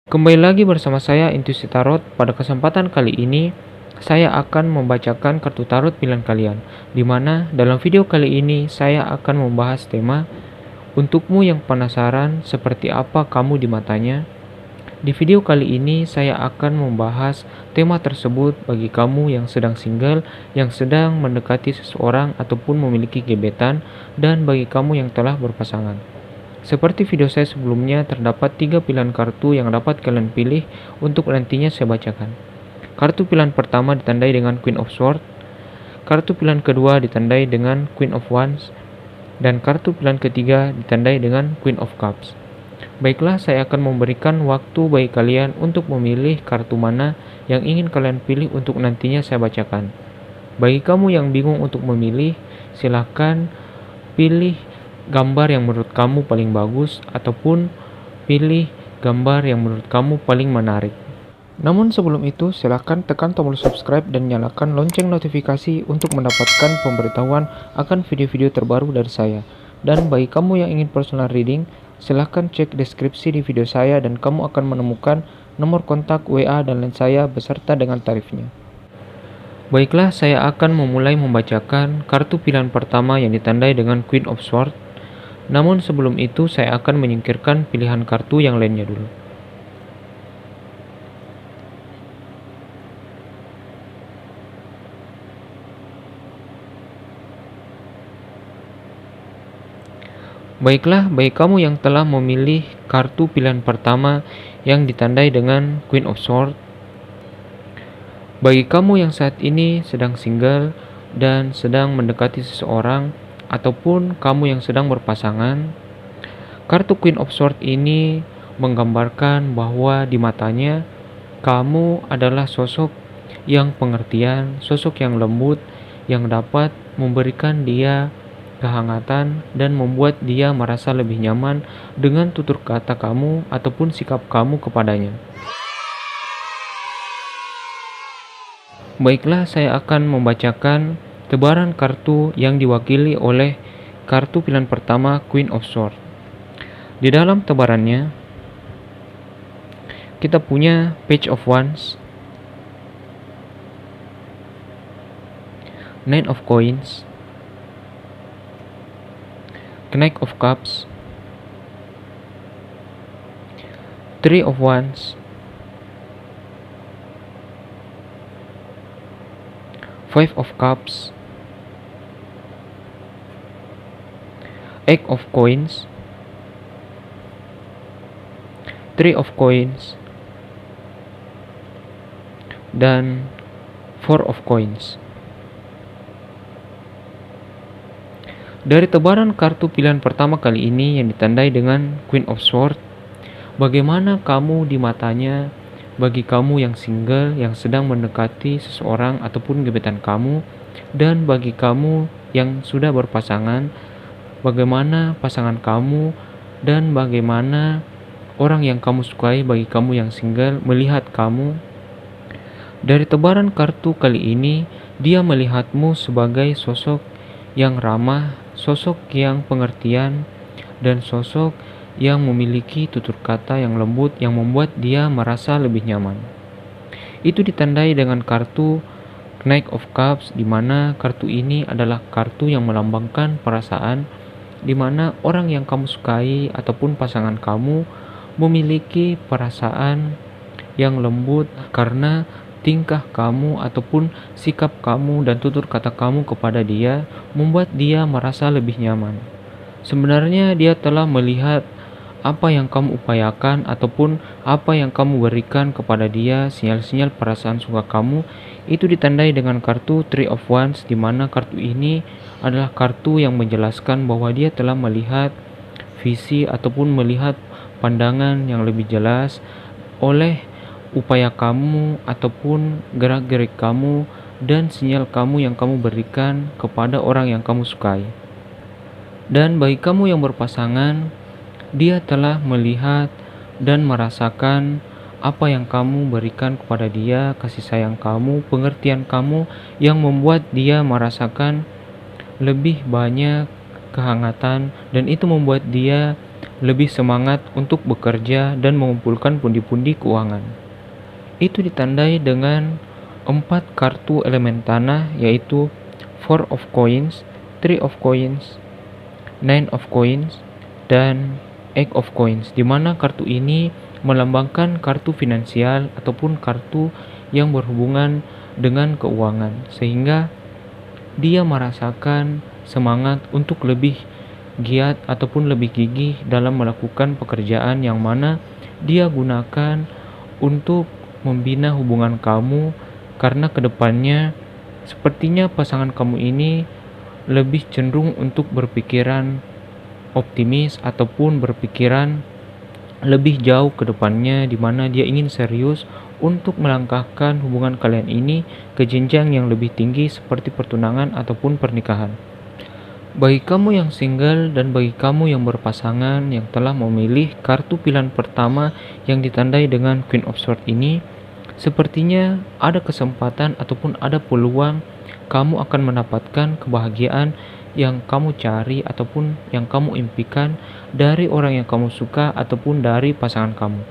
Kembali lagi bersama saya Intuisi Tarot. Pada kesempatan kali ini saya akan membacakan kartu tarot pilihan kalian, di mana dalam video kali ini saya akan membahas tema untukmu yang penasaran seperti apa kamu di matanya. Di video kali ini saya akan membahas tema tersebut bagi kamu yang sedang single, yang sedang mendekati seseorang ataupun memiliki gebetan, dan bagi kamu yang telah berpasangan. Seperti video saya sebelumnya, terdapat 3 pilihan kartu yang dapat kalian pilih untuk nantinya saya bacakan. Kartu pilihan pertama ditandai dengan Queen of Swords, kartu pilihan kedua ditandai dengan Queen of Wands, dan kartu pilihan ketiga ditandai dengan Queen of Cups. Baiklah, saya akan memberikan waktu bagi kalian untuk memilih kartu mana yang ingin kalian pilih untuk nantinya saya bacakan. Bagi kamu yang bingung untuk memilih, silahkan pilih gambar yang menurut kamu paling bagus ataupun pilih gambar yang menurut kamu paling menarik. Namun sebelum itu, silahkan tekan tombol subscribe dan nyalakan lonceng notifikasi untuk mendapatkan pemberitahuan akan video-video terbaru dari saya. Dan bagi kamu yang ingin personal reading, silahkan cek deskripsi di video saya dan kamu akan menemukan nomor kontak WA dan lain saya beserta dengan tarifnya. Baiklah, saya akan memulai membacakan kartu pilihan pertama yang ditandai dengan Queen of Swords. Namun sebelum itu saya akan menyingkirkan pilihan kartu yang lainnya dulu. Baiklah, bagi kamu yang telah memilih kartu pilihan pertama yang ditandai dengan Queen of Swords, bagi kamu yang saat ini sedang single dan sedang mendekati seseorang, ataupun kamu yang sedang berpasangan, kartu Queen of Swords ini menggambarkan bahwa di matanya kamu adalah sosok yang pengertian, sosok yang lembut, yang dapat memberikan dia kehangatan dan membuat dia merasa lebih nyaman dengan tutur kata kamu ataupun sikap kamu kepadanya. Baiklah, saya akan membacakan tebaran kartu yang diwakili oleh kartu pilihan pertama Queen of Swords. Di dalam tebarannya kita punya Page of Wands, Nine of Coins, Knight of Cups, Three of Wands, Five of Cups, Eight of Coins, Three of Coins, dan Four of Coins. Dari tebaran kartu pilihan pertama kali ini yang ditandai dengan Queen of Swords, bagaimana kamu di matanya bagi kamu yang single, yang sedang mendekati seseorang ataupun gebetan kamu, dan bagi kamu yang sudah berpasangan, bagaimana pasangan kamu dan bagaimana orang yang kamu sukai bagi kamu yang single melihat kamu. Dari tebaran kartu kali ini, dia melihatmu sebagai sosok yang ramah, sosok yang pengertian, dan sosok yang memiliki tutur kata yang lembut yang membuat dia merasa lebih nyaman. Itu ditandai dengan kartu Knight of Cups, di mana kartu ini adalah kartu yang melambangkan perasaan, di mana orang yang kamu sukai ataupun pasangan kamu memiliki perasaan yang lembut karena tingkah kamu ataupun sikap kamu dan tutur kata kamu kepada dia membuat dia merasa lebih nyaman. Sebenarnya dia telah melihat apa yang kamu upayakan ataupun apa yang kamu berikan kepada dia, sinyal-sinyal perasaan suka kamu. Itu ditandai dengan kartu Three of Wands, di mana kartu ini adalah kartu yang menjelaskan bahwa dia telah melihat visi ataupun melihat pandangan yang lebih jelas oleh upaya kamu ataupun gerak-gerik kamu dan sinyal kamu yang kamu berikan kepada orang yang kamu sukai. Dan bagi kamu yang berpasangan, dia telah melihat dan merasakan apa yang kamu berikan kepada dia, kasih sayang kamu, pengertian kamu yang membuat dia merasakan lebih banyak kehangatan, dan itu membuat dia lebih semangat untuk bekerja dan mengumpulkan pundi-pundi keuangan. Itu ditandai dengan 4 kartu elemen tanah, yaitu Four of Coins, Three of Coins, Nine of Coins, dan Eight of Coins, di mana kartu ini melambangkan kartu finansial ataupun kartu yang berhubungan dengan keuangan, sehingga dia merasakan semangat untuk lebih giat ataupun lebih gigih dalam melakukan pekerjaan yang mana dia gunakan untuk membina hubungan kamu, karena kedepannya sepertinya pasangan kamu ini lebih cenderung untuk berpikiran optimis ataupun berpikiran lebih jauh ke depannya, di mana dia ingin serius untuk melangkahkan hubungan kalian ini ke jenjang yang lebih tinggi seperti pertunangan ataupun pernikahan. Bagi kamu yang single dan bagi kamu yang berpasangan yang telah memilih kartu pilihan pertama yang ditandai dengan Queen of Swords ini, sepertinya ada kesempatan ataupun ada peluang kamu akan mendapatkan kebahagiaan yang kamu cari ataupun yang kamu impikan dari orang yang kamu suka ataupun dari pasangan kamu.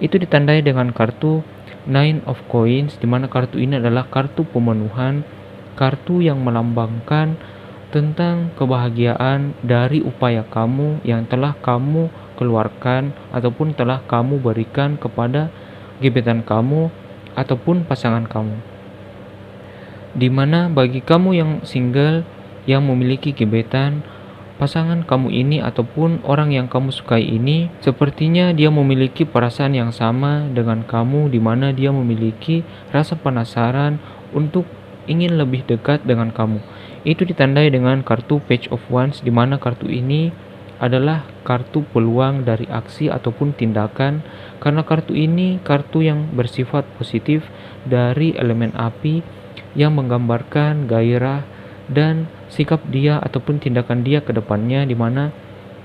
Itu ditandai dengan kartu Nine of Coins, di mana kartu ini adalah kartu pemenuhan, kartu yang melambangkan tentang kebahagiaan dari upaya kamu yang telah kamu keluarkan ataupun telah kamu berikan kepada gebetan kamu ataupun pasangan kamu. Dimana bagi kamu yang single yang memiliki gebetan, pasangan kamu ini ataupun orang yang kamu sukai ini sepertinya dia memiliki perasaan yang sama dengan kamu, dimana dia memiliki rasa penasaran untuk ingin lebih dekat dengan kamu. Itu ditandai dengan kartu Page of Wands, dimana kartu ini adalah kartu peluang dari aksi ataupun tindakan, karena kartu ini kartu yang bersifat positif dari elemen api yang menggambarkan gairah dan sikap dia ataupun tindakan dia ke depannya, di mana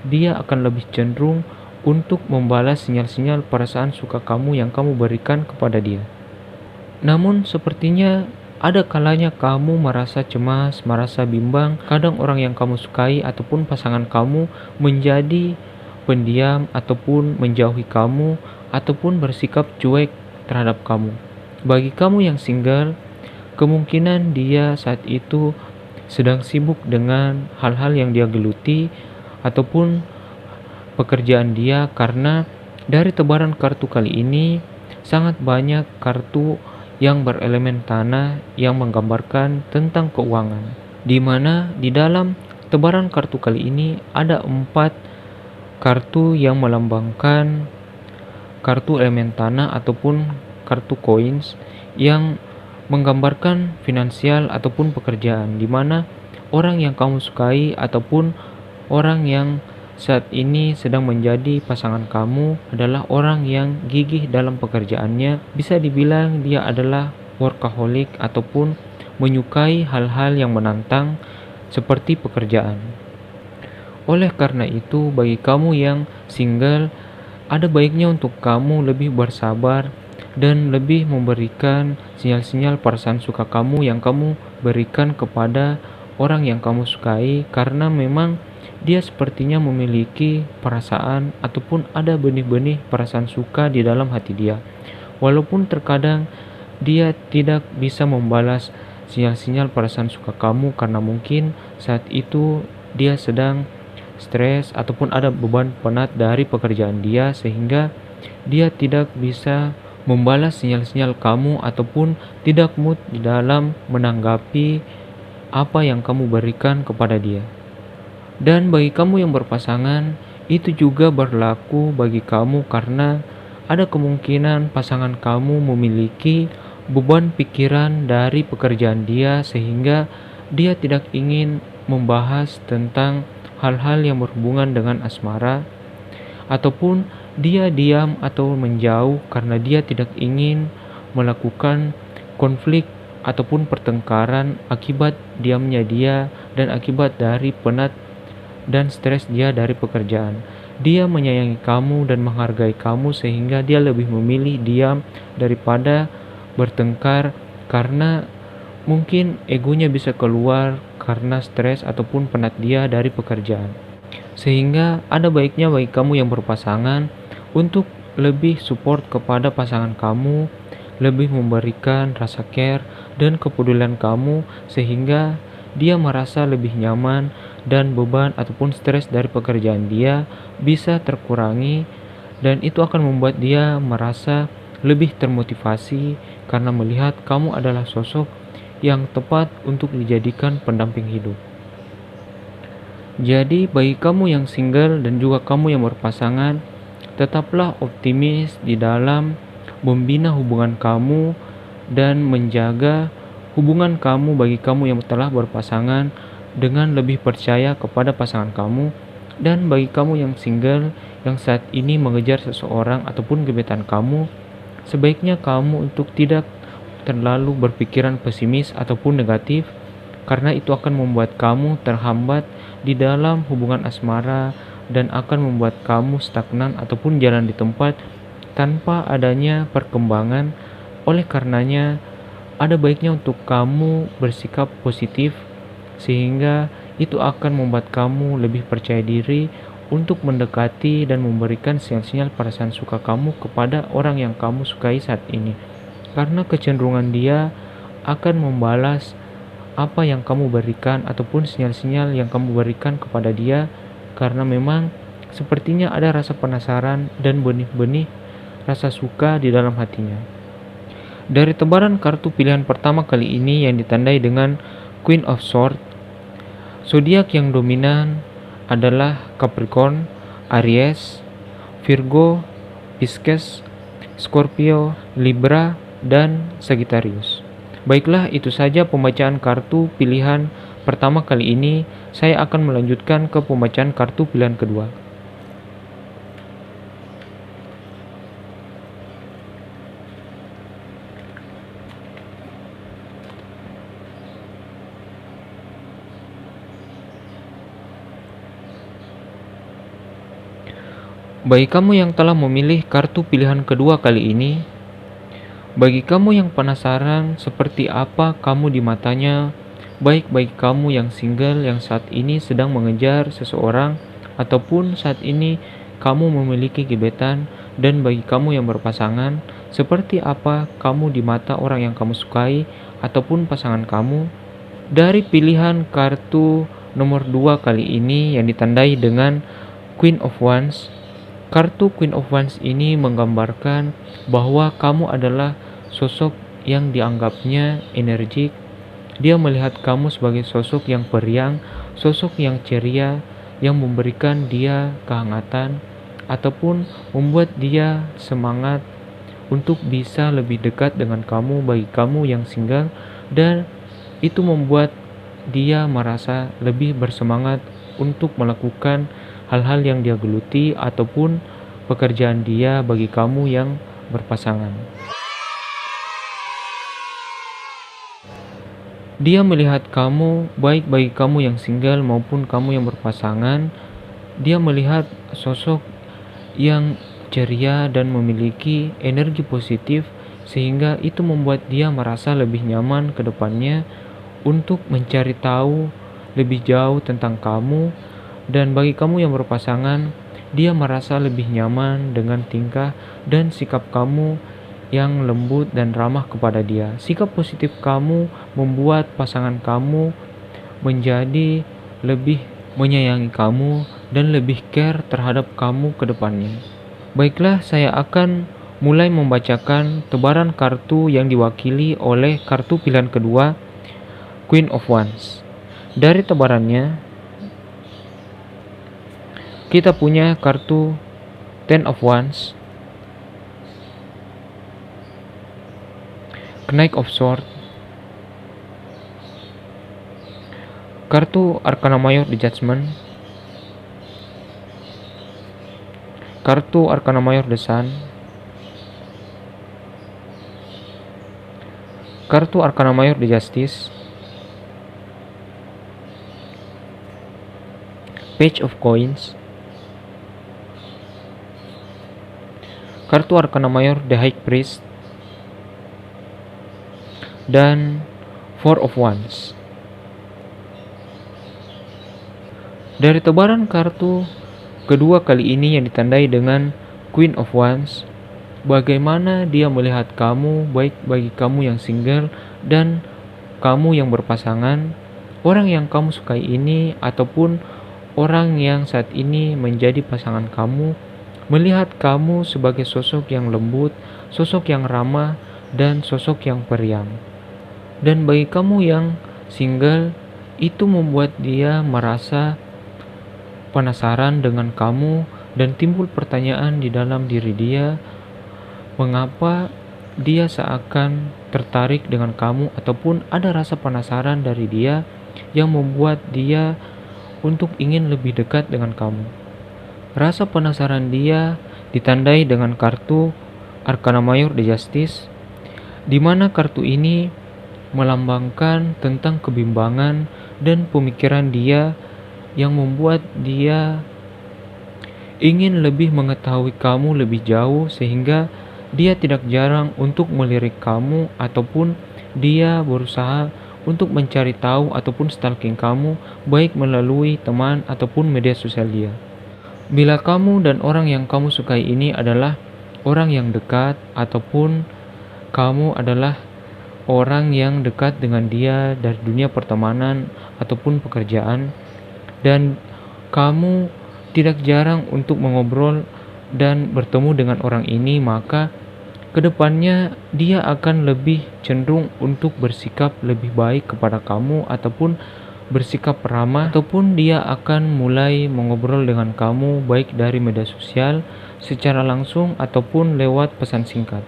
dia akan lebih cenderung untuk membalas sinyal-sinyal perasaan suka kamu yang kamu berikan kepada dia. Namun sepertinya ada kalanya kamu merasa cemas, merasa bimbang, kadang orang yang kamu sukai ataupun pasangan kamu menjadi pendiam ataupun menjauhi kamu ataupun bersikap cuek terhadap kamu. Bagi kamu yang single, kemungkinan dia saat itu sedang sibuk dengan hal-hal yang dia geluti ataupun pekerjaan dia, karena dari tebaran kartu kali ini sangat banyak kartu yang berelemen tanah yang menggambarkan tentang keuangan, di mana di dalam tebaran kartu kali ini ada 4 kartu yang melambangkan kartu elemen tanah ataupun kartu coins yang menggambarkan finansial ataupun pekerjaan, di mana orang yang kamu sukai ataupun orang yang saat ini sedang menjadi pasangan kamu adalah orang yang gigih dalam pekerjaannya. Bisa dibilang dia adalah workaholic ataupun menyukai hal-hal yang menantang seperti pekerjaan. Oleh karena itu, bagi kamu yang single, ada baiknya untuk kamu lebih bersabar dan lebih memberikan sinyal-sinyal perasaan suka kamu yang kamu berikan kepada orang yang kamu sukai, karena memang dia sepertinya memiliki perasaan ataupun ada benih-benih perasaan suka di dalam hati dia. Walaupun terkadang dia tidak bisa membalas sinyal-sinyal perasaan suka kamu karena mungkin saat itu dia sedang stres ataupun ada beban penat dari pekerjaan dia, sehingga dia tidak bisa membalas sinyal-sinyal kamu ataupun tidak mood di dalam menanggapi apa yang kamu berikan kepada dia. Dan bagi kamu yang berpasangan, itu juga berlaku bagi kamu, karena ada kemungkinan pasangan kamu memiliki beban pikiran dari pekerjaan dia, sehingga dia tidak ingin membahas tentang hal-hal yang berhubungan dengan asmara, ataupun dia diam atau menjauh karena dia tidak ingin melakukan konflik ataupun pertengkaran akibat diamnya dia dan akibat dari penat dan stres dia dari pekerjaan. Dia menyayangi kamu dan menghargai kamu, sehingga dia lebih memilih diam daripada bertengkar, karena mungkin egonya bisa keluar karena stres ataupun penat dia dari pekerjaan. Sehingga ada baiknya bagi kamu yang berpasangan untuk lebih support kepada pasangan kamu, lebih memberikan rasa care dan kepedulian kamu sehingga dia merasa lebih nyaman dan beban ataupun stres dari pekerjaan dia bisa terkurangi, dan itu akan membuat dia merasa lebih termotivasi karena melihat kamu adalah sosok yang tepat untuk dijadikan pendamping hidup. Jadi bagi kamu yang single dan juga kamu yang berpasangan, tetaplah optimis di dalam membina hubungan kamu dan menjaga hubungan kamu bagi kamu yang telah berpasangan dengan lebih percaya kepada pasangan kamu. Dan bagi kamu yang single yang saat ini mengejar seseorang ataupun gebetan kamu, sebaiknya kamu untuk tidak terlalu berpikiran pesimis ataupun negatif, karena itu akan membuat kamu terhambat di dalam hubungan asmara dan akan membuat kamu stagnan ataupun jalan di tempat tanpa adanya perkembangan. Oleh karenanya, ada baiknya untuk kamu bersikap positif sehingga itu akan membuat kamu lebih percaya diri untuk mendekati dan memberikan sinyal-sinyal perasaan suka kamu kepada orang yang kamu sukai saat ini. Karena kecenderungan dia akan membalas apa yang kamu berikan ataupun sinyal-sinyal yang kamu berikan kepada dia, karena memang sepertinya ada rasa penasaran dan benih-benih rasa suka di dalam hatinya. Dari tebaran kartu pilihan pertama kali ini yang ditandai dengan Queen of Swords, zodiak yang dominan adalah Capricorn, Aries, Virgo, Pisces, Scorpio, Libra, dan Sagittarius. Baiklah, itu saja pembacaan kartu pilihan pertama kali ini. Saya akan melanjutkan ke pembacaan kartu pilihan kedua. Bagi kamu yang telah memilih kartu pilihan kedua kali ini, bagi kamu yang penasaran seperti apa kamu di matanya, baik bagi kamu yang single yang saat ini sedang mengejar seseorang ataupun saat ini kamu memiliki gebetan, dan bagi kamu yang berpasangan, seperti apa kamu di mata orang yang kamu sukai ataupun pasangan kamu. Dari pilihan kartu nomor 2 kali ini yang ditandai dengan Queen of Wands, kartu Queen of Wands ini menggambarkan bahwa kamu adalah sosok yang dianggapnya energik. Dia melihat kamu sebagai sosok yang periang, sosok yang ceria, yang memberikan dia kehangatan ataupun membuat dia semangat untuk bisa lebih dekat dengan kamu bagi kamu yang single, dan itu membuat dia merasa lebih bersemangat untuk melakukan hal-hal yang dia geluti ataupun pekerjaan dia bagi kamu yang berpasangan. Dia melihat kamu, baik bagi kamu yang single maupun kamu yang berpasangan, dia melihat sosok yang ceria dan memiliki energi positif, sehingga itu membuat dia merasa lebih nyaman ke depannya untuk mencari tahu lebih jauh tentang kamu. Dan bagi kamu yang berpasangan, dia merasa lebih nyaman dengan tingkah dan sikap kamu yang lembut dan ramah kepada dia. Sikap positif kamu membuat pasangan kamu menjadi lebih menyayangi kamu dan lebih care terhadap kamu ke depannya. Baiklah, saya akan mulai membacakan tebaran kartu yang diwakili oleh kartu pilihan kedua, Queen of Wands. Dari tebarannya, kita punya kartu Ten of Wands, Knight of Swords, kartu Arcana Mayor The Judgment, kartu Arcana Mayor The Sun, kartu Arcana Mayor The Justice, Page of Coins, kartu Arcana Mayor The High Priest, dan Four of Wands. Dari tebaran kartu kedua kali ini yang ditandai dengan Queen of Wands, bagaimana dia melihat kamu, baik bagi kamu yang single dan kamu yang berpasangan, orang yang kamu sukai ini ataupun orang yang saat ini menjadi pasangan kamu, melihat kamu sebagai sosok yang lembut, sosok yang ramah, dan sosok yang periang. Dan bagi kamu yang single, itu membuat dia merasa penasaran dengan kamu dan timbul pertanyaan di dalam diri dia, mengapa dia seakan tertarik dengan kamu ataupun ada rasa penasaran dari dia yang membuat dia untuk ingin lebih dekat dengan kamu. Rasa penasaran dia ditandai dengan kartu Arcana Mayor The Justice, di mana kartu ini melambangkan tentang kebimbangan dan pemikiran dia yang membuat dia ingin lebih mengetahui kamu lebih jauh, sehingga dia tidak jarang untuk melirik kamu ataupun dia berusaha untuk mencari tahu ataupun stalking kamu baik melalui teman ataupun media sosial dia. Bila kamu dan orang yang kamu sukai ini adalah orang yang dekat ataupun kamu adalah orang yang dekat dengan dia dari dunia pertemanan ataupun pekerjaan, dan kamu tidak jarang untuk mengobrol dan bertemu dengan orang ini, maka kedepannya dia akan lebih cenderung untuk bersikap lebih baik kepada kamu ataupun bersikap ramah, ataupun dia akan mulai mengobrol dengan kamu baik dari media sosial secara langsung ataupun lewat pesan singkat.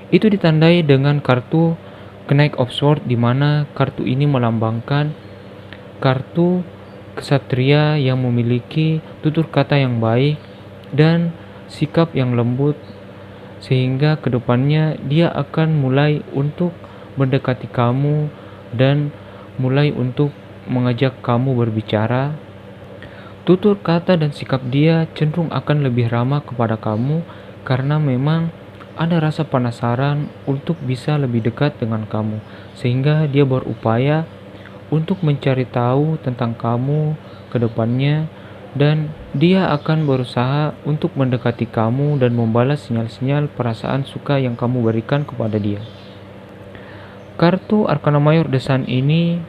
Itu ditandai dengan kartu Knight of Swords, di mana kartu ini melambangkan kartu kesatria yang memiliki tutur kata yang baik dan sikap yang lembut, sehingga kedepannya dia akan mulai untuk mendekati kamu dan mulai untuk mengajak kamu berbicara. Tutur kata dan sikap dia cenderung akan lebih ramah kepada kamu karena memang ada rasa penasaran untuk bisa lebih dekat dengan kamu, sehingga dia berupaya untuk mencari tahu tentang kamu ke depannya, dan dia akan berusaha untuk mendekati kamu dan membalas sinyal-sinyal perasaan suka yang kamu berikan kepada dia. Kartu Arcana Mayor The Sun ini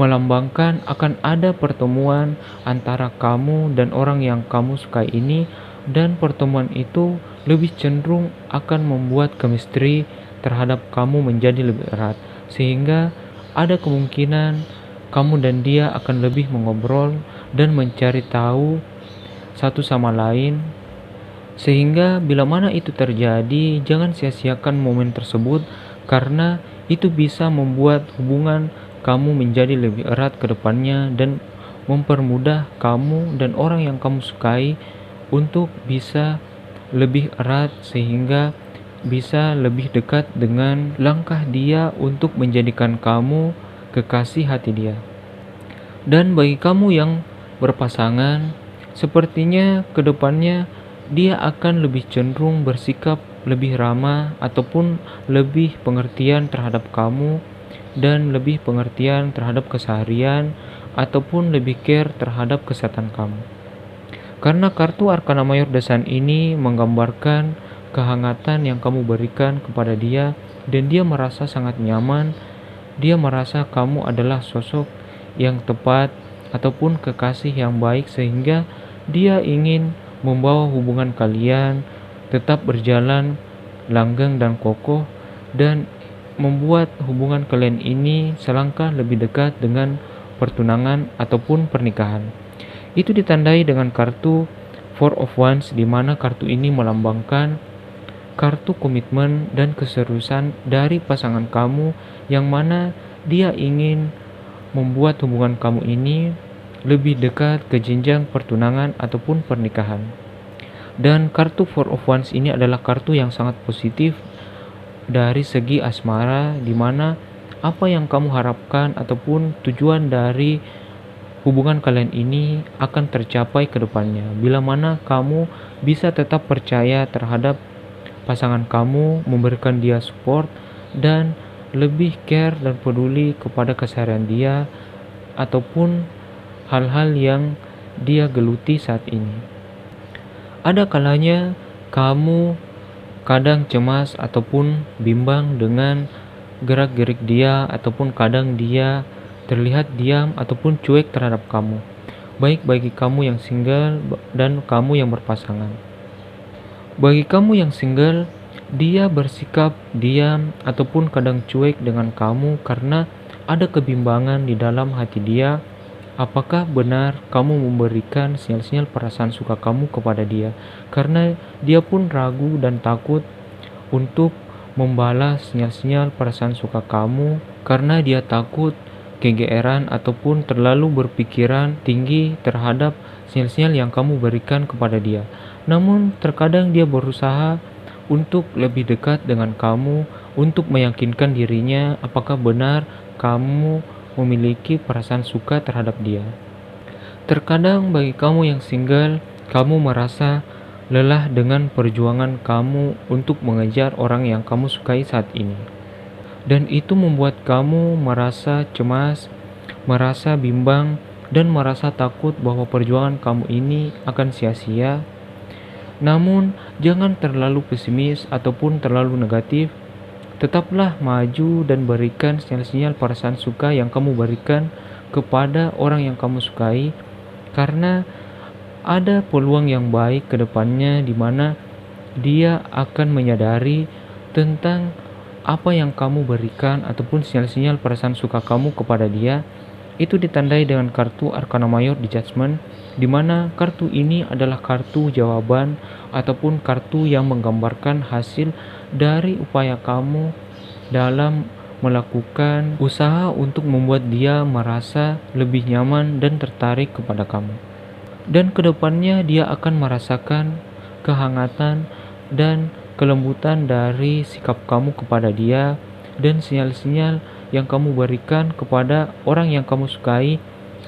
melambangkan akan ada pertemuan antara kamu dan orang yang kamu sukai ini, dan pertemuan itu lebih cenderung akan membuat chemistry terhadap kamu menjadi lebih erat, sehingga ada kemungkinan kamu dan dia akan lebih mengobrol dan mencari tahu satu sama lain, sehingga bila mana itu terjadi, jangan sia-siakan momen tersebut karena itu bisa membuat hubungan kamu menjadi lebih erat ke depannya dan mempermudah kamu dan orang yang kamu sukai untuk bisa lebih erat, sehingga bisa lebih dekat dengan langkah dia untuk menjadikan kamu kekasih hati dia. Dan bagi kamu yang berpasangan, sepertinya kedepannya dia akan lebih cenderung bersikap lebih ramah ataupun lebih pengertian terhadap kamu dan lebih pengertian terhadap keseharian ataupun lebih care terhadap kesehatan kamu. Karena kartu Arcana Mayor The Sun ini menggambarkan kehangatan yang kamu berikan kepada dia dan dia merasa sangat nyaman, dia merasa kamu adalah sosok yang tepat ataupun kekasih yang baik, sehingga dia ingin membawa hubungan kalian tetap berjalan langgeng dan kokoh dan membuat hubungan kalian ini selangkah lebih dekat dengan pertunangan ataupun pernikahan. Itu ditandai dengan kartu Four of Wands, di mana kartu ini melambangkan kartu komitmen dan keseriusan dari pasangan kamu, yang mana dia ingin membuat hubungan kamu ini lebih dekat ke jenjang pertunangan ataupun pernikahan. Dan kartu Four of Wands ini adalah kartu yang sangat positif dari segi asmara, di mana apa yang kamu harapkan ataupun tujuan dari hubungan kalian ini akan tercapai ke depannya bila mana kamu bisa tetap percaya terhadap pasangan kamu, memberikan dia support dan lebih care dan peduli kepada keseharian dia ataupun hal-hal yang dia geluti saat ini. Ada kalanya kamu kadang cemas ataupun bimbang dengan gerak-gerik dia, ataupun kadang dia terlihat diam ataupun cuek terhadap kamu, baik bagi kamu yang single dan kamu yang berpasangan. Bagi kamu yang single, dia bersikap diam ataupun kadang cuek dengan kamu karena ada kebimbangan di dalam hati dia. Apakah benar kamu memberikan sinyal-sinyal perasaan suka kamu kepada dia? Karena dia pun ragu dan takut untuk membalas sinyal-sinyal perasaan suka kamu karena dia takut kegeeran ataupun terlalu berpikiran tinggi terhadap sinyal-sinyal yang kamu berikan kepada dia. Namun terkadang dia berusaha untuk lebih dekat dengan kamu untuk meyakinkan dirinya apakah benar kamu memiliki perasaan suka terhadap dia. Terkadang bagi kamu yang single, kamu merasa lelah dengan perjuangan kamu untuk mengejar orang yang kamu sukai saat ini. Dan itu membuat kamu merasa cemas, merasa bimbang, dan merasa takut bahwa perjuangan kamu ini akan sia-sia. Namun, jangan terlalu pesimis ataupun terlalu negatif. Tetaplah maju dan berikan sinyal-sinyal perasaan suka yang kamu berikan kepada orang yang kamu sukai, karena ada peluang yang baik ke depannya di mana dia akan menyadari tentang apa yang kamu berikan ataupun sinyal-sinyal perasaan suka kamu kepada dia. Itu ditandai dengan kartu Arkana Mayor di Judgment, di mana kartu ini adalah kartu jawaban ataupun kartu yang menggambarkan hasil dari upaya kamu dalam melakukan usaha untuk membuat dia merasa lebih nyaman dan tertarik kepada kamu. Dan kedepannya dia akan merasakan kehangatan dan kelembutan dari sikap kamu kepada dia, dan sinyal-sinyal yang kamu berikan kepada orang yang kamu sukai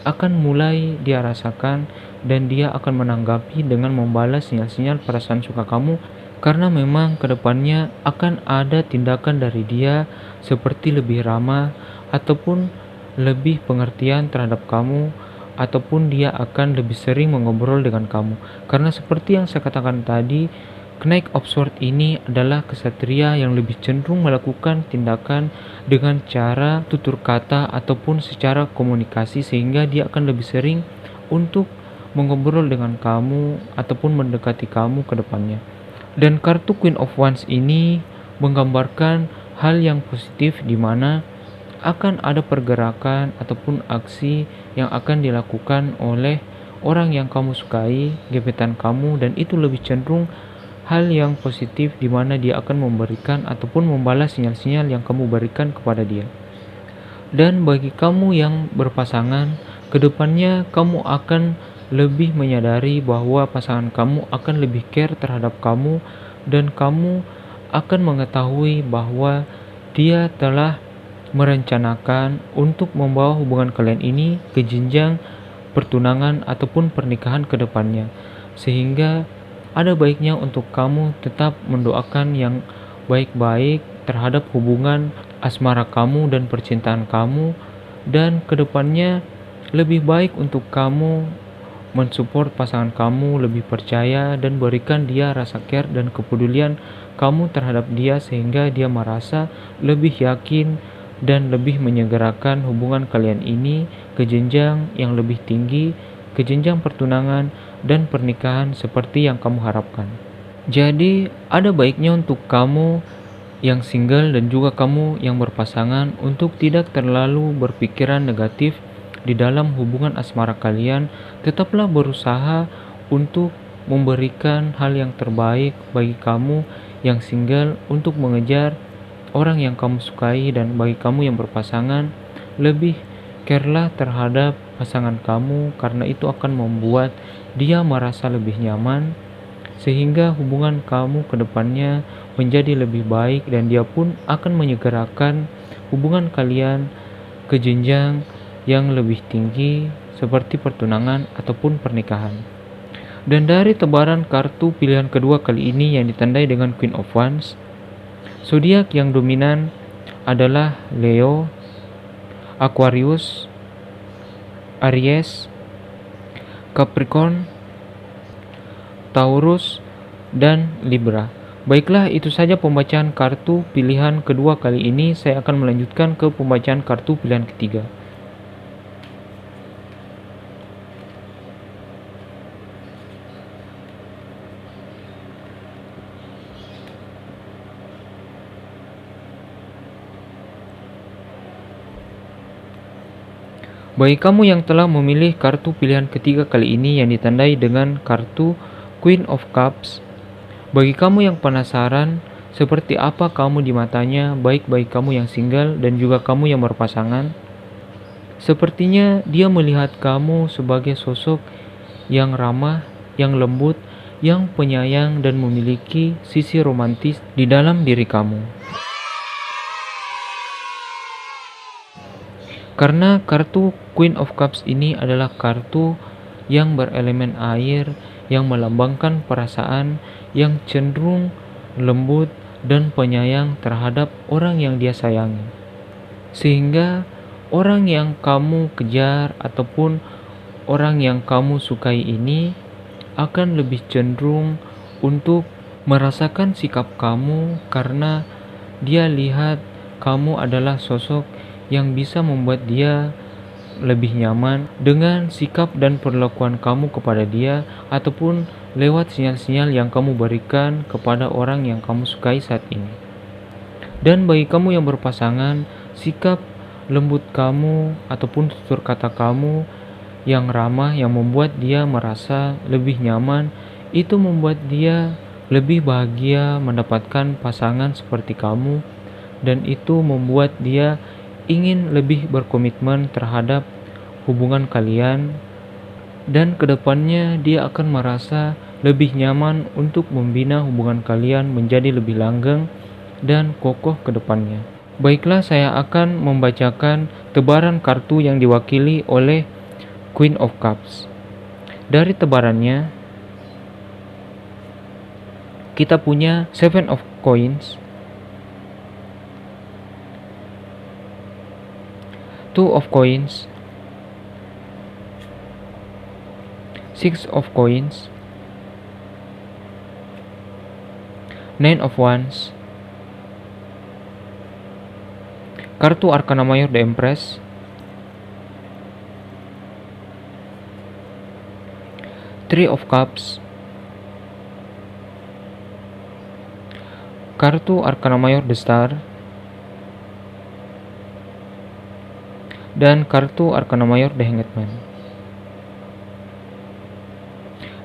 akan mulai dia rasakan, dan dia akan menanggapi dengan membalas sinyal-sinyal perasaan suka kamu, karena memang kedepannya akan ada tindakan dari dia seperti lebih ramah ataupun lebih pengertian terhadap kamu, ataupun dia akan lebih sering mengobrol dengan kamu. Karena seperti yang saya katakan tadi, Knight of Swords ini adalah kesatria yang lebih cenderung melakukan tindakan dengan cara tutur kata ataupun secara komunikasi, sehingga dia akan lebih sering untuk mengobrol dengan kamu ataupun mendekati kamu ke depannya. Dan kartu Queen of Wands ini menggambarkan hal yang positif, di mana akan ada pergerakan ataupun aksi yang akan dilakukan oleh orang yang kamu sukai, gebetan kamu, dan itu lebih cenderung hal yang positif, di mana dia akan memberikan ataupun membalas sinyal-sinyal yang kamu berikan kepada dia. Dan bagi kamu yang berpasangan, kedepannya kamu akan lebih menyadari bahwa pasangan kamu akan lebih care terhadap kamu, dan kamu akan mengetahui bahwa dia telah merencanakan untuk membawa hubungan kalian ini ke jenjang pertunangan ataupun pernikahan ke depannya. Sehingga ada baiknya untuk kamu tetap mendoakan yang baik-baik terhadap hubungan asmara kamu dan percintaan kamu, dan kedepannya lebih baik untuk kamu mensupport pasangan kamu, lebih percaya dan berikan dia rasa care dan kepedulian kamu terhadap dia, sehingga dia merasa lebih yakin dan lebih menyegerakan hubungan kalian ini ke jenjang yang lebih tinggi, ke jenjang pertunangan dan pernikahan seperti yang kamu harapkan. Jadi ada baiknya untuk kamu yang single dan juga kamu yang berpasangan untuk tidak terlalu berpikiran negatif di dalam hubungan asmara kalian. Tetaplah berusaha untuk memberikan hal yang terbaik bagi kamu yang single untuk mengejar orang yang kamu sukai, dan bagi kamu yang berpasangan, lebih carelah terhadap pasangan kamu, karena itu akan membuat dia merasa lebih nyaman, sehingga hubungan kamu ke depannya menjadi lebih baik, dan dia pun akan menyegerakan hubungan kalian ke jenjang yang lebih tinggi seperti pertunangan ataupun pernikahan. Dan dari tebaran kartu pilihan kedua kali ini yang ditandai dengan Queen of Wands, zodiak yang dominan adalah Leo, Aquarius, Aries, Capricorn, Taurus, dan Libra. Baiklah, itu saja pembacaan kartu pilihan kedua kali ini. Saya akan melanjutkan ke pembacaan kartu pilihan ketiga. Bagi kamu yang telah memilih kartu pilihan ketiga kali ini yang ditandai dengan kartu Queen of Cups, bagi kamu yang penasaran seperti apa kamu di matanya, baik bagi kamu yang single dan juga kamu yang berpasangan, sepertinya dia melihat kamu sebagai sosok yang ramah, yang lembut, yang penyayang dan memiliki sisi romantis di dalam diri kamu. Karena kartu Queen of Cups ini adalah kartu yang berelemen air, yang melambangkan perasaan, yang cenderung lembut dan penyayang terhadap orang yang dia sayangi. Sehingga orang yang kamu kejar ataupun orang yang kamu sukai ini akan lebih cenderung untuk merasakan sikap kamu karena dia lihat kamu adalah sosok yang bisa membuat dia lebih nyaman dengan sikap dan perlakuan kamu kepada dia ataupun lewat sinyal-sinyal yang kamu berikan kepada orang yang kamu sukai saat ini. Dan bagi kamu yang berpasangan, sikap lembut kamu ataupun tutur kata kamu yang ramah yang membuat dia merasa lebih nyaman, itu membuat dia lebih bahagia mendapatkan pasangan seperti kamu, dan itu membuat dia ingin lebih berkomitmen terhadap hubungan kalian, dan kedepannya dia akan merasa lebih nyaman untuk membina hubungan kalian menjadi lebih langgeng dan kokoh ke depannya. Baiklah, saya akan membacakan tebaran kartu yang diwakili oleh Queen of Cups. Dari tebarannya, kita punya Seven of Coins, Two of Coins, Six of Coins, Nine of Wands, kartu Arcana Mayor The Empress, Three of Cups, kartu Arcana Mayor The Star, dan kartu Arcana Mayor The Hanged Man.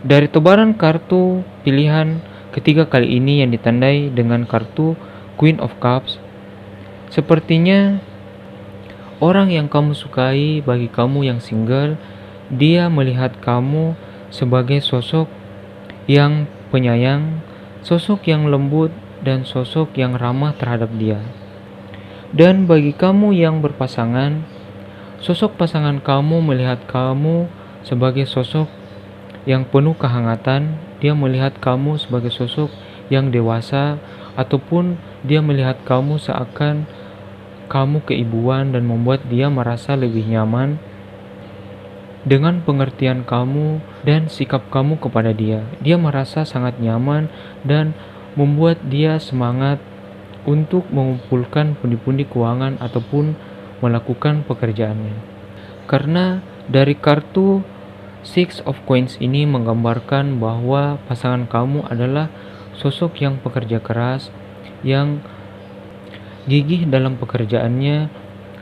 Dari tebaran kartu pilihan ketiga kali ini yang ditandai dengan kartu Queen of Cups, sepertinya orang yang kamu sukai, bagi kamu yang single, dia melihat kamu sebagai sosok yang penyayang, sosok yang lembut, dan sosok yang ramah terhadap dia. Dan bagi kamu yang berpasangan, sosok pasangan kamu melihat kamu sebagai sosok yang penuh kehangatan. Dia melihat kamu sebagai sosok yang dewasa, ataupun dia melihat kamu seakan kamu keibuan dan membuat dia merasa lebih nyaman dengan pengertian kamu dan sikap kamu kepada dia. Dia merasa sangat nyaman dan membuat dia semangat untuk mengumpulkan pundi-pundi keuangan ataupun melakukan pekerjaannya. Karena dari kartu Six of Coins ini menggambarkan bahwa pasangan kamu adalah sosok yang pekerja keras, yang gigih dalam pekerjaannya,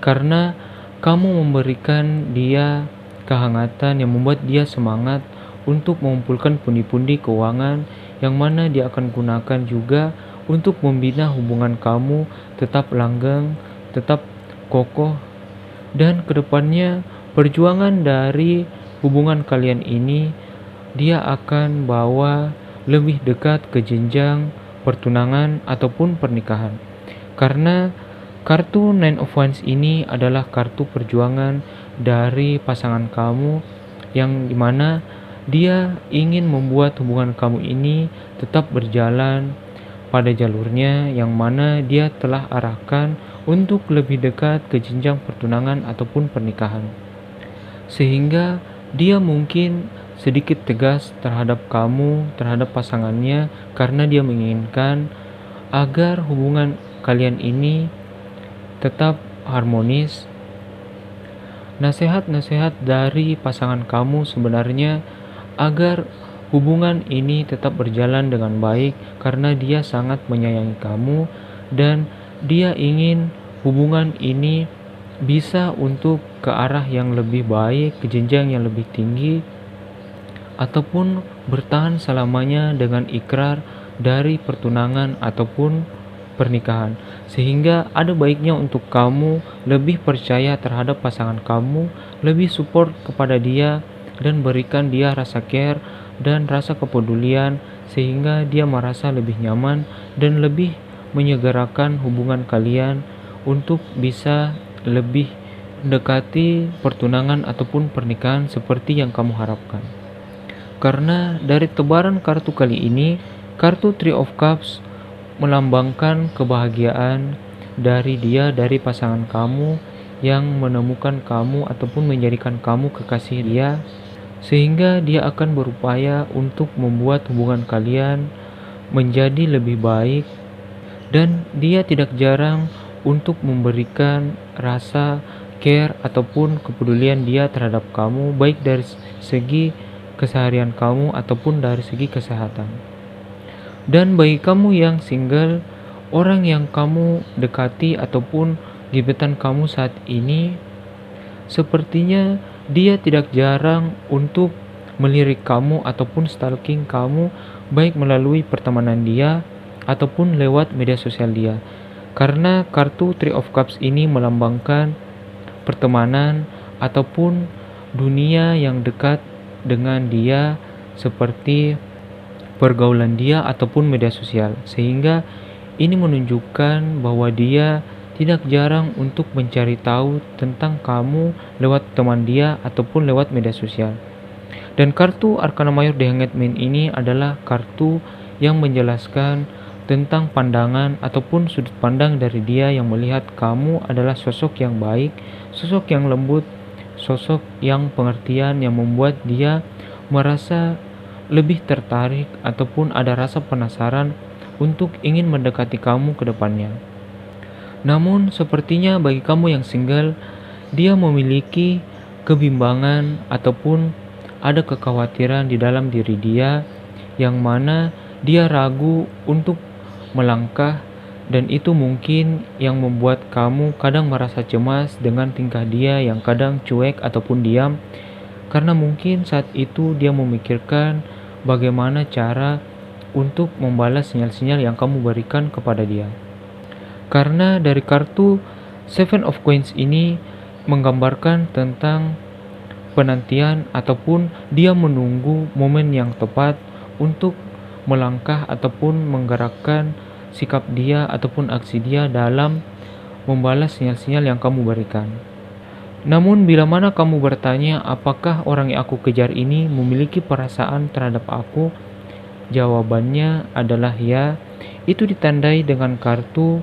karena kamu memberikan dia kehangatan yang membuat dia semangat untuk mengumpulkan pundi-pundi keuangan yang mana dia akan gunakan juga untuk membina hubungan kamu tetap langgeng, tetap kokoh, dan kedepannya perjuangan dari hubungan kalian ini dia akan bawa lebih dekat ke jenjang pertunangan ataupun pernikahan. Karena kartu Nine of Wands ini adalah kartu perjuangan dari pasangan kamu, yang dimana dia ingin membuat hubungan kamu ini tetap berjalan pada jalurnya yang mana dia telah arahkan untuk lebih dekat ke jenjang pertunangan ataupun pernikahan. Sehingga dia mungkin sedikit tegas terhadap kamu, terhadap pasangannya, karena dia menginginkan agar hubungan kalian ini tetap harmonis. Nasihat-nasihat dari pasangan kamu sebenarnya agar hubungan ini tetap berjalan dengan baik karena dia sangat menyayangi kamu dan dia ingin hubungan ini bisa untuk ke arah yang lebih baik, ke jenjang yang lebih tinggi, ataupun bertahan selamanya dengan ikrar dari pertunangan ataupun pernikahan. Sehingga ada baiknya untuk kamu lebih percaya terhadap pasangan kamu, lebih support kepada dia dan berikan dia rasa care dan rasa kepedulian sehingga dia merasa lebih nyaman dan lebih menyegerakan hubungan kalian untuk bisa lebih mendekati pertunangan ataupun pernikahan seperti yang kamu harapkan. Karena dari tebaran kartu kali ini, kartu Three of Cups melambangkan kebahagiaan dari dari pasangan kamu yang menemukan kamu ataupun menjadikan kamu kekasih dia, sehingga dia akan berupaya untuk membuat hubungan kalian menjadi lebih baik dan dia tidak jarang untuk memberikan rasa care ataupun kepedulian dia terhadap kamu baik dari segi keseharian kamu ataupun dari segi kesehatan. Dan bagi kamu yang single, orang yang kamu dekati ataupun gebetan kamu saat ini, sepertinya dia tidak jarang untuk melirik kamu ataupun stalking kamu baik melalui pertemanan dia ataupun lewat media sosial dia. Karena kartu Three of Cups ini melambangkan pertemanan ataupun dunia yang dekat dengan dia seperti pergaulan dia ataupun media sosial, sehingga ini menunjukkan bahwa dia tidak jarang untuk mencari tahu tentang kamu lewat teman dia ataupun lewat media sosial. Dan kartu Arcana Mayor The Hanged Man ini adalah kartu yang menjelaskan tentang pandangan ataupun sudut pandang dari dia yang melihat kamu adalah sosok yang baik, sosok yang lembut, sosok yang pengertian yang membuat dia merasa lebih tertarik ataupun ada rasa penasaran untuk ingin mendekati kamu ke depannya. Namun sepertinya bagi kamu yang single, dia memiliki kebimbangan ataupun ada kekhawatiran di dalam diri dia yang mana dia ragu untuk melangkah, dan itu mungkin yang membuat kamu kadang merasa cemas dengan tingkah dia yang kadang cuek ataupun diam, karena mungkin saat itu dia memikirkan bagaimana cara untuk membalas sinyal-sinyal yang kamu berikan kepada dia. Karena dari kartu Seven of Coins ini menggambarkan tentang penantian ataupun dia menunggu momen yang tepat untuk melangkah ataupun menggerakkan sikap dia ataupun aksi dia dalam membalas sinyal-sinyal yang kamu berikan. Namun bila mana kamu bertanya apakah orang yang aku kejar ini memiliki perasaan terhadap aku, jawabannya adalah ya. Itu ditandai dengan kartu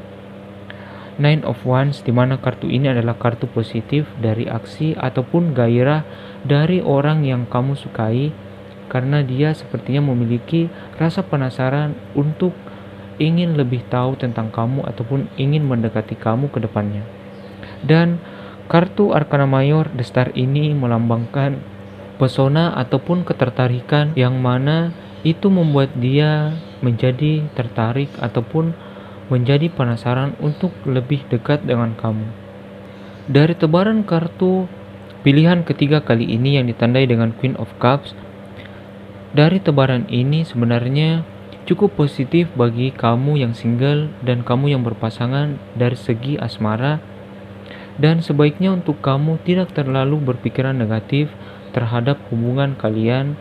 Nine of Wands, di mana kartu ini adalah kartu positif dari aksi ataupun gairah dari orang yang kamu sukai, karena dia sepertinya memiliki rasa penasaran untuk ingin lebih tahu tentang kamu ataupun ingin mendekati kamu ke depannya. Dan kartu Arcana Mayor The Star ini melambangkan pesona ataupun ketertarikan yang mana itu membuat dia menjadi tertarik ataupun menjadi penasaran untuk lebih dekat dengan kamu. Dari tebaran kartu pilihan ketiga kali ini yang ditandai dengan Queen of Cups, dari tebaran ini sebenarnya cukup positif bagi kamu yang single dan kamu yang berpasangan dari segi asmara, dan sebaiknya untuk kamu tidak terlalu berpikiran negatif terhadap hubungan kalian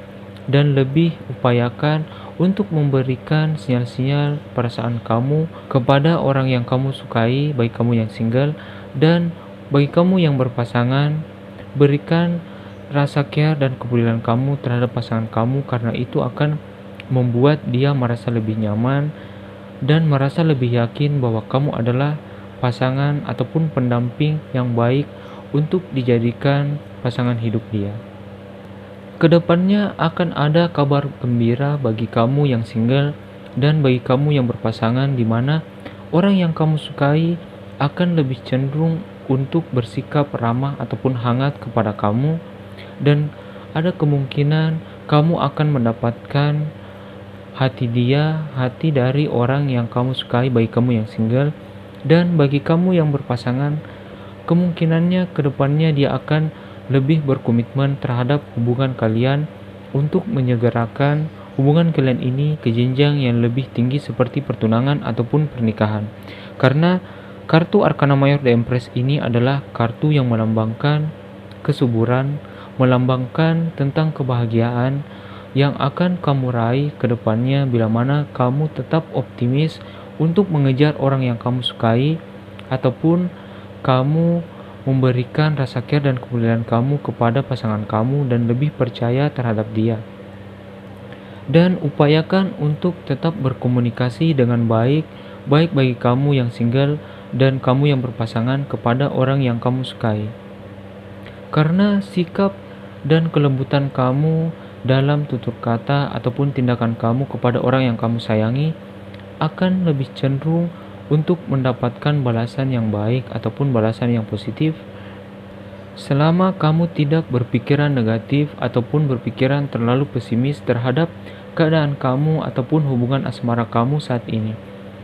dan lebih upayakan untuk memberikan sinyal-sinyal perasaan kamu kepada orang yang kamu sukai, baik kamu yang single dan bagi kamu yang berpasangan. Berikan rasa care dan kepedulian kamu terhadap pasangan kamu, karena itu akan membuat dia merasa lebih nyaman dan merasa lebih yakin bahwa kamu adalah pasangan ataupun pendamping yang baik untuk dijadikan pasangan hidup dia. Kedepannya akan ada kabar gembira bagi kamu yang single dan bagi kamu yang berpasangan, di mana orang yang kamu sukai akan lebih cenderung untuk bersikap ramah ataupun hangat kepada kamu, dan ada kemungkinan kamu akan mendapatkan hati dari orang yang kamu sukai bagi kamu yang single. Dan bagi kamu yang berpasangan, kemungkinannya kedepannya dia akan lebih berkomitmen terhadap hubungan kalian untuk menyegerakan hubungan kalian ini ke jenjang yang lebih tinggi seperti pertunangan ataupun pernikahan. Karena kartu Arcana Mayor The Empress ini adalah kartu yang melambangkan kesuburan, melambangkan tentang kebahagiaan yang akan kamu raih ke depannya bila mana kamu tetap optimis untuk mengejar orang yang kamu sukai, ataupun kamu memberikan rasa care dan kepedulian kamu kepada pasangan kamu dan lebih percaya terhadap dia. Dan upayakan untuk tetap berkomunikasi dengan baik bagi kamu yang single dan kamu yang berpasangan kepada orang yang kamu sukai. Karena sikap dan kelembutan kamu dalam tutur kata ataupun tindakan kamu kepada orang yang kamu sayangi akan lebih cenderung untuk mendapatkan balasan yang baik ataupun balasan yang positif selama kamu tidak berpikiran negatif ataupun berpikiran terlalu pesimis terhadap keadaan kamu ataupun hubungan asmara kamu saat ini.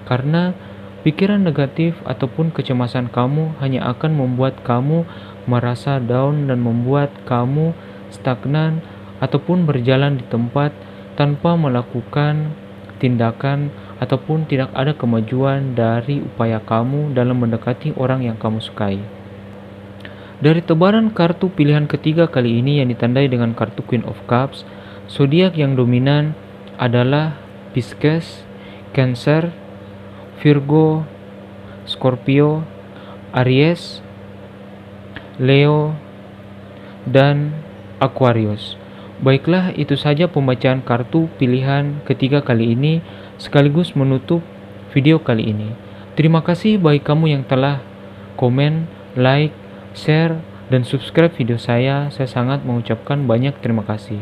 Karena pikiran negatif ataupun kecemasan kamu hanya akan membuat kamu merasa down dan membuat kamu stagnan ataupun berjalan di tempat tanpa melakukan tindakan ataupun tidak ada kemajuan dari upaya kamu dalam mendekati orang yang kamu sukai. Dari tebaran kartu pilihan ketiga kali ini yang ditandai dengan kartu Queen of Cups, zodiak yang dominan adalah Pisces, Cancer, Virgo, Scorpio, Aries, Leo, dan Aquarius. Baiklah, itu saja pembacaan kartu pilihan ketiga kali ini sekaligus menutup video kali ini. Terima kasih bagi kamu yang telah komen, like, share, dan subscribe video saya sangat mengucapkan banyak terima kasih.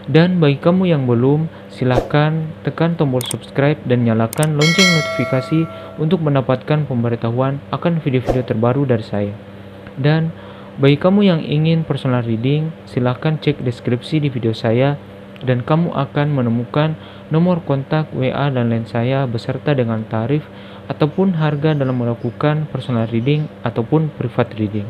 Dan bagi kamu yang belum, silahkan tekan tombol subscribe dan nyalakan lonceng notifikasi untuk mendapatkan pemberitahuan akan video-video terbaru dari saya. Dan bagi kamu yang ingin personal reading, silahkan cek deskripsi di video saya dan kamu akan menemukan nomor kontak WA dan lain saya beserta dengan tarif ataupun harga dalam melakukan personal reading ataupun private reading.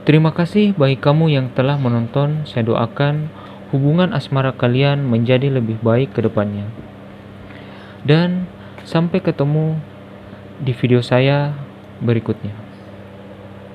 Terima kasih bagi kamu yang telah menonton. Saya doakan hubungan asmara kalian menjadi lebih baik ke depannya. Dan sampai ketemu di video saya berikutnya.